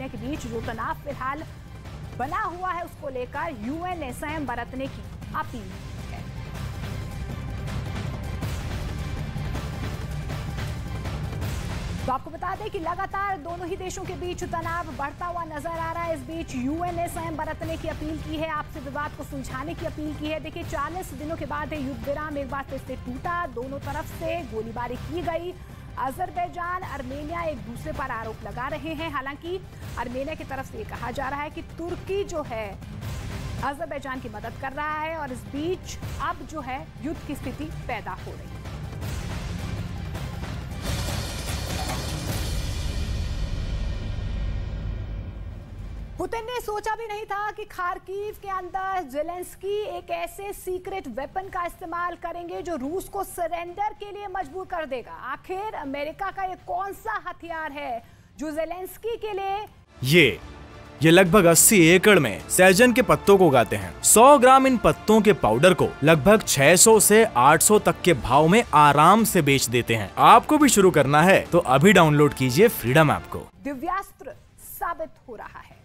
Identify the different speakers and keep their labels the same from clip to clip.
Speaker 1: के बीच जो तनाव फिलहाल बना हुआ है उसको लेकर यूएन ने संयम बरतने की अपील की है। तो आपको बता दें कि लगातार दोनों ही देशों के बीच तनाव बढ़ता हुआ नजर आ रहा है। इस बीच यूएन ने संयम बरतने की अपील की है, आपसी विवाद को सुलझाने की अपील की है। देखिए 40 दिनों के बाद युद्ध विराम एक बार फिर से टूटा, दोनों तरफ से गोलीबारी की गई। अजरबैजान आर्मेनिया एक दूसरे पर आरोप लगा रहे हैं। हालांकि आर्मेनिया की तरफ से ये कहा जा रहा है कि तुर्की जो है अजरबैजान की मदद कर रहा है और इस बीच अब जो है युद्ध की स्थिति पैदा हो रही है। पुतिन ने सोचा भी नहीं था कि खार्किव के अंदर ज़ेलेंस्की एक ऐसे सीक्रेट वेपन का इस्तेमाल करेंगे जो रूस को सरेंडर के लिए मजबूर कर देगा। आखिर अमेरिका का ये कौन सा हथियार है जो ज़ेलेंस्की के लिए
Speaker 2: ये लगभग 80 एकड़ में सहजन के पत्तों को उगाते हैं। 100 ग्राम इन पत्तों के पाउडर को लगभग 600 से 800 तक के भाव में आराम से बेच देते हैं। आपको भी शुरू करना है तो अभी डाउनलोड कीजिए फ्रीडम ऐप को।
Speaker 1: दिव्यास्त्र साबित हो रहा है।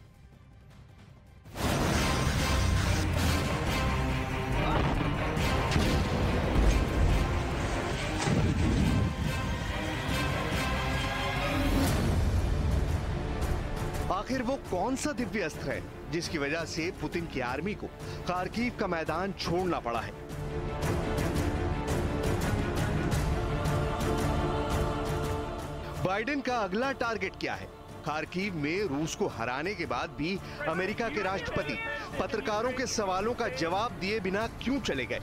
Speaker 3: आखिर वो कौन सा दिव्य अस्त्र है जिसकी वजह से पुतिन की आर्मी को खार्किव का मैदान छोड़ना पड़ा है? बाइडेन का अगला टारगेट क्या है? खार्किव में रूस को हराने के बाद भी अमेरिका के राष्ट्रपति पत्रकारों के सवालों का जवाब दिए बिना क्यों चले गए?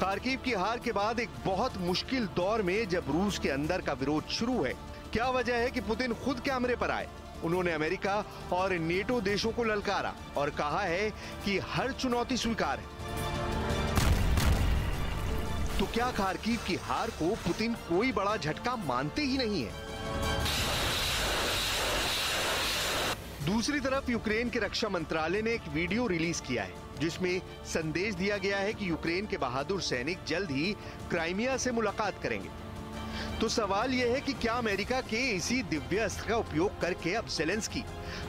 Speaker 3: खार्किव की हार के बाद एक बहुत मुश्किल दौर में जब रूस के अंदर का विरोध शुरू है, क्या वजह है कि पुतिन खुद कैमरे पर आए? उन्होंने अमेरिका और नेटो देशों को ललकारा और कहा है कि हर चुनौती स्वीकार है। तो क्या खार्किव की हार को पुतिन कोई बड़ा झटका मानते ही नहीं है? दूसरी तरफ यूक्रेन के रक्षा मंत्रालय ने एक वीडियो रिलीज किया है जिसमें संदेश दिया गया है कि यूक्रेन के बहादुर सैनिक जल्द ही क्राइमिया से मुलाकात करेंगे। तो सवाल यह है कि क्या अमेरिका के इसी दिव्य अस्त्र का उपयोग करके अब ज़ेलेंस्की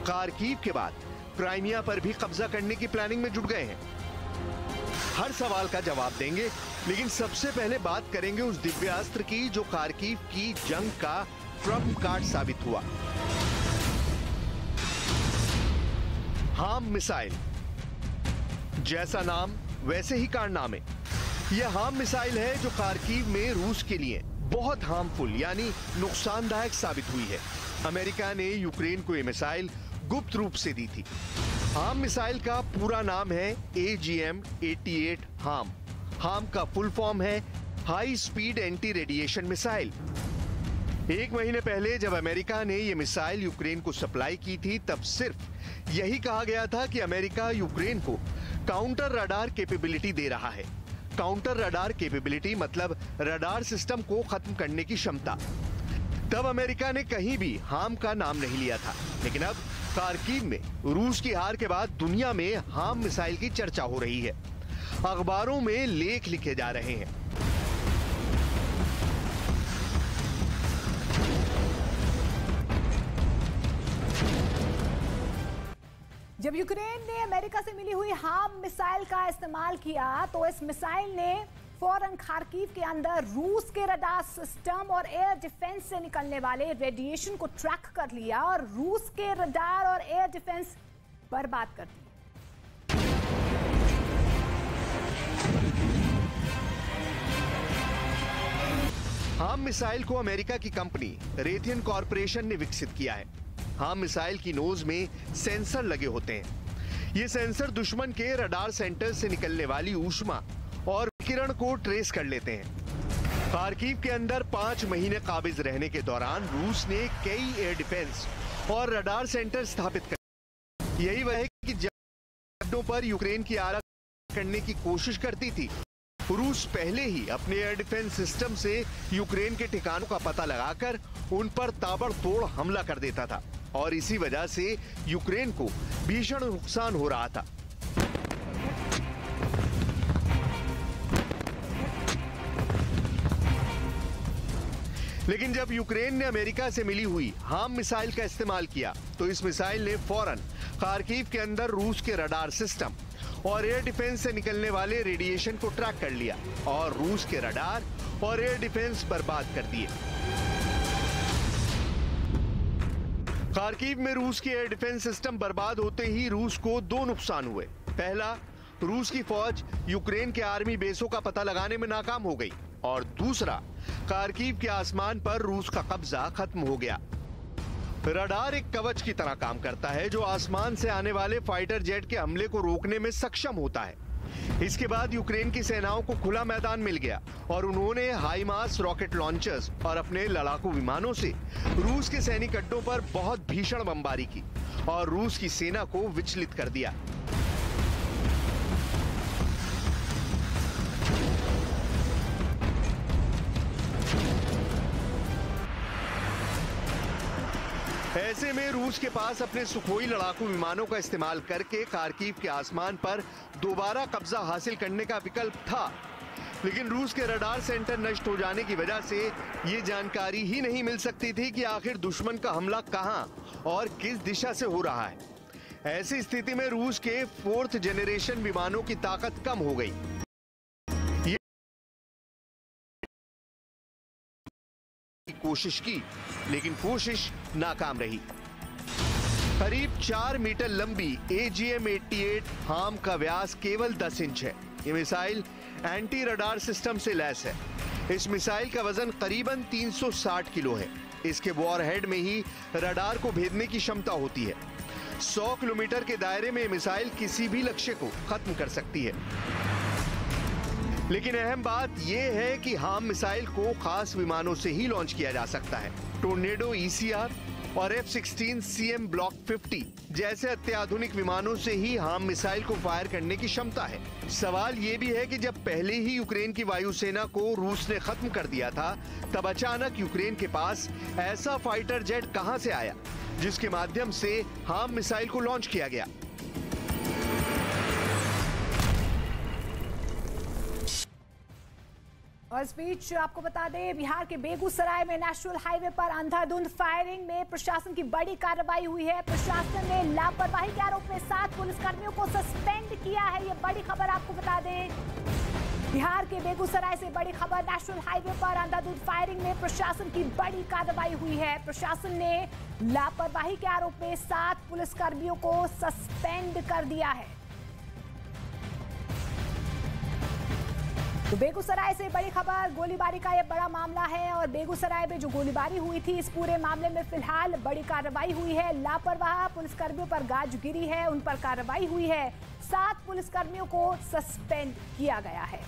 Speaker 3: खार्किव के बाद क्राइमिया पर भी कब्जा करने की प्लानिंग में जुट गए हैं? हर सवाल का जवाब देंगे, लेकिन सबसे पहले बात करेंगे उस दिव्य अस्त्र की जो खार्किव की जंग का ट्रम्प कार्ड साबित हुआ। हाम मिसाइल। जैसा नाम वैसे ही कारनामे। यह हाम मिसाइल है जो खार्किव में रूस के लिए बहुत हार्मफुल यानी नुकसानदायक साबित हुई है। अमेरिका ने यूक्रेन को यह मिसाइल गुप्त रूप से दी थी। हाम मिसाइल का पूरा नाम है AGM-88 हाम। हाम का फुल फॉर्म है high speed anti radiation missile. एक महीने पहले जब अमेरिका ने यह मिसाइल यूक्रेन को सप्लाई की थी, तब सिर्फ यही कहा गया था कि अमेरिका यूक्रेन को काउंटर रडार कैपेबिलिटी दे रहा है। काउंटर रडार कैपेबिलिटी मतलब रडार सिस्टम को खत्म करने की क्षमता। तब अमेरिका ने कहीं भी हाम का नाम नहीं लिया था, लेकिन अब खार्किव में रूस की हार के बाद दुनिया में हाम मिसाइल की चर्चा हो रही है। अखबारों में लेख लिखे जा रहे हैं।
Speaker 1: जब यूक्रेन ने अमेरिका से मिली हुई हाम मिसाइल का इस्तेमाल किया तो इस मिसाइल ने फौरन खार्किव के अंदर रूस के रडार सिस्टम और एयर डिफेंस से निकलने वाले रेडिएशन को ट्रैक कर लिया और रूस के रडार और एयर डिफेंस बर्बाद कर दी।
Speaker 3: हाम मिसाइल को अमेरिका की कंपनी रेथियन कॉर्पोरेशन ने विकसित किया है। हाम मिसाइल की नोज में सेंसर लगे होते हैं। ये सेंसर दुश्मन के रडार सेंटर से निकलने वाली ऊष्मा और विकिरण को ट्रेस कर लेते हैं। खार्किव के अंदर 5 महीने काबिज रहने के दौरान रूस ने कई एयर डिफेंस और रडार सेंटर स्थापित कर। यही वह है कि जब पर यूक्रेन की आरक्षण करने की कोशिश करती थी, रूस पहले ही अपने एयर डिफेंस सिस्टम से यूक्रेन के ठिकानों का पता लगाकर उन पर ताबड़तोड़ हमला कर देता था और इसी वजह से यूक्रेन को भीषण नुकसान हो रहा था। लेकिन जब यूक्रेन ने अमेरिका से मिली हुई हार्म मिसाइल का इस्तेमाल किया तो इस मिसाइल ने फौरन खार्किव के अंदर रूस के रडार सिस्टम और एयर डिफेंस से निकलने वाले रेडिएशन को ट्रैक कर लिया और रूस के रडार और एयर डिफेंस बर्बाद कर दिए। खार्किव में रूस के एयर डिफेंस सिस्टम बर्बाद होते ही रूस को दो नुकसान हुए। पहला, रूस की फौज यूक्रेन के आर्मी बेसों का पता लगाने में नाकाम हो गई और दूसरा, खार्किव के आसमान पर रूस का कब्जा खत्म हो गया। रडार एक कवच की तरह काम करता है जो आसमान से आने वाले फाइटर जेट के हमले को रोकने में सक्षम होता है। इसके बाद यूक्रेन की सेनाओं को खुला मैदान मिल गया और उन्होंने हाईमास रॉकेट लॉन्चर्स और अपने लड़ाकू विमानों से रूस के सैनिक अड्डों पर बहुत भीषण बमबारी की और रूस की सेना को विचलित कर दिया। ऐसे में रूस के पास अपने सुखोई लड़ाकू विमानों का इस्तेमाल करके खार्किव के आसमान पर दोबारा कब्जा हासिल करने का विकल्प था, लेकिन रूस के रडार सेंटर नष्ट हो जाने की वजह से ये जानकारी ही नहीं मिल सकती थी कि आखिर दुश्मन का हमला कहां और किस दिशा से हो रहा है। ऐसी स्थिति में रूस के 4th जनरेशन विमानों की ताकत कम हो गई। कोशिश की लेकिन कोशिश नाकाम रही। करीब 4 मीटर लंबी AGM-88 हार्म का व्यास केवल 10 इंच है। ये मिसाइल एंटी रडार सिस्टम से लैस है। इस मिसाइल का वजन करीबन 360 किलो है। इसके वॉरहेड में ही रडार को भेदने की क्षमता होती है। 100 किलोमीटर के दायरे में मिसाइल किसी भी लक्ष्य को खत्म कर सकती है। लेकिन अहम बात यह है कि हार्म मिसाइल को खास विमानों से ही लॉन्च किया जा सकता है। टोर्नेडो ECR और F-16 CM Block 50 जैसे अत्याधुनिक विमानों से ही हार्म मिसाइल को फायर करने की क्षमता है। सवाल यह भी है कि जब पहले ही यूक्रेन की वायुसेना को रूस ने खत्म कर दिया था, तब अचानक यूक्रेन के पास ऐसा फाइटर जेट कहां से आया जिसके माध्यम से हार्म मिसाइल को लॉन्च किया गया।
Speaker 1: और इस बीच आपको बता दें, बिहार के बेगूसराय में नेशनल हाईवे पर अंधाधुंध फायरिंग में प्रशासन की बड़ी कार्रवाई हुई है। प्रशासन ने लापरवाही के आरोप में 7 पुलिसकर्मियों को सस्पेंड किया है। ये बड़ी खबर आपको बता दें, बिहार के बेगूसराय से बड़ी खबर। नेशनल हाईवे पर अंधाधुंध फायरिंग में प्रशासन की बड़ी कार्रवाई हुई है। प्रशासन ने लापरवाही के आरोप में 7 पुलिसकर्मियों को सस्पेंड कर दिया है। तो बेगूसराय से बड़ी खबर, गोलीबारी का यह बड़ा मामला है और बेगूसराय में जो गोलीबारी हुई थी, इस पूरे मामले में फिलहाल बड़ी कार्रवाई हुई है। लापरवाह पुलिसकर्मियों पर गाज गिरी है, उन पर कार्रवाई हुई है। 7 पुलिसकर्मियों को सस्पेंड किया गया है।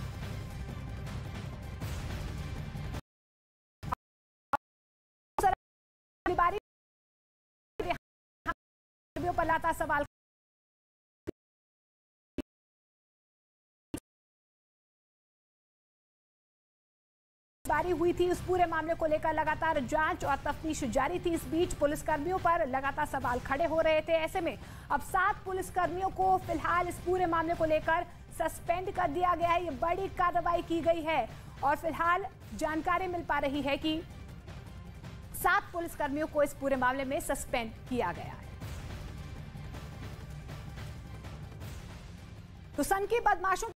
Speaker 1: गोलीबारी पर लाता सवाल बारी हुई थी। उस पूरे मामले को लेकर लगातार जांच और तफ्तीश जारी थी। इस बीच पुलिसकर्मियों पर लगातार सवाल खड़े हो रहे थे। ऐसे में अब 7 पुलिसकर्मियों को फिलहाल इस पूरे मामले को लेकर सस्पेंड कर दिया गया है। ये बड़ी कार्रवाई की गई है और फिलहाल जानकारी मिल पा रही है कि 7 पुलिसकर्मियों को इस पूरे मामले में सस्पेंड किया गया है। तो सनकी बदमाशों